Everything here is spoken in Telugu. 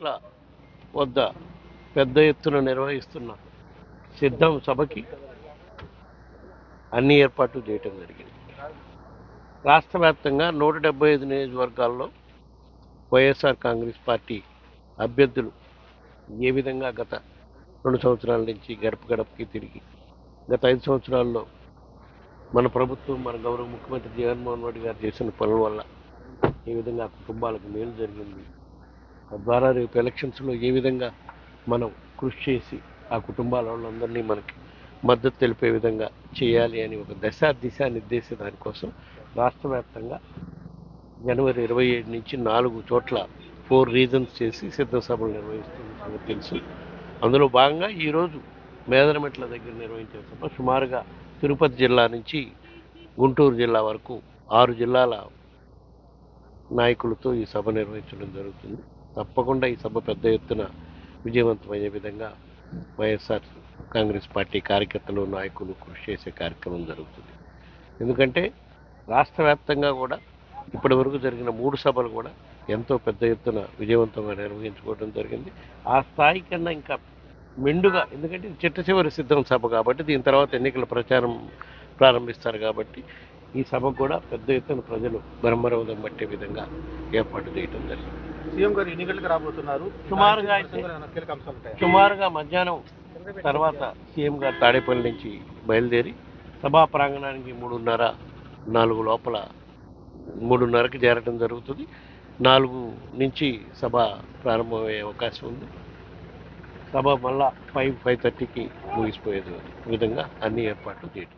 మేదరమెట్ల వద్ద పెద్ద ఎత్తున నిర్వహిస్తున్న సిద్ధం సభకి అన్ని ఏర్పాట్లు చేయటం జరిగింది. రాష్ట్ర వ్యాప్తంగా 175 నియోజకవర్గాల్లో వైఎస్ఆర్ కాంగ్రెస్ పార్టీ అభ్యర్థులు ఏ విధంగా గత 2 సంవత్సరాల నుంచి గడప గడపకి తిరిగి గత 5 సంవత్సరాల్లో మన ప్రభుత్వం, మన గౌరవ ముఖ్యమంత్రి జగన్మోహన్ రెడ్డి గారు చేసిన పనుల వల్ల ఏ విధంగా కుటుంబాలకు మేలు జరిగింది, తద్వారా రేపు ఎలక్షన్స్లో ఏ విధంగా మనం కృషి చేసి ఆ కుటుంబాల వాళ్ళందరినీ మనకి మద్దతు తెలిపే విధంగా చేయాలి అని ఒక దిశా నిర్దేశ దానికోసం రాష్ట్ర వ్యాప్తంగా జనవరి 27 నుంచి 4 చోట్ల 4 రీజన్స్ చేసి సిద్ధ సభలు నిర్వహిస్తున్న తెలుసు. అందులో భాగంగా ఈరోజు మేదరమెట్ల దగ్గర నిర్వహించే సభ సుమారుగా తిరుపతి జిల్లా నుంచి గుంటూరు జిల్లా వరకు 6 జిల్లాల నాయకులతో ఈ సభ నిర్వహించడం జరుగుతుంది. తప్పకుండా ఈ సభ పెద్ద ఎత్తున విజయవంతమయ్యే విధంగా వైఎస్ఆర్ కాంగ్రెస్ పార్టీ కార్యకర్తలు, నాయకులు కృషి చేసే కార్యక్రమం జరుగుతుంది. ఎందుకంటే రాష్ట్ర వ్యాప్తంగా కూడా ఇప్పటి వరకు జరిగిన 3 సభలు కూడా ఎంతో పెద్ద ఎత్తున విజయవంతంగా నిర్వహించుకోవడం జరిగింది. ఆ స్థాయి కన్నా ఇంకా మెండుగా, ఎందుకంటే ఇది చిట్ట చివరి సిద్ధం సభ కాబట్టి దీని తర్వాత ఎన్నికల ప్రచారం ప్రారంభిస్తారు కాబట్టి ఈ సభకు కూడా పెద్ద ఎత్తున ప్రజలు బ్రహ్మరథం పట్టే విధంగా ఏర్పాటు చేయడం జరిగింది. సీఎం గారు ఎన్ని గంటలకు రాబోతున్నారు? సుమారుగా మధ్యాహ్నం తర్వాత సీఎం గారు తాడేపల్లి నుంచి బయలుదేరి సభా ప్రాంగణానికి 3:30-4 లోపల 3:30కి చేరటం జరుగుతుంది. 4 నుంచి సభ ప్రారంభమయ్యే అవకాశం ఉంది. సభ మళ్ళా 5-5:30కి ముగిసిపోయేది విధంగా అన్ని ఏర్పాట్లు చేయడం.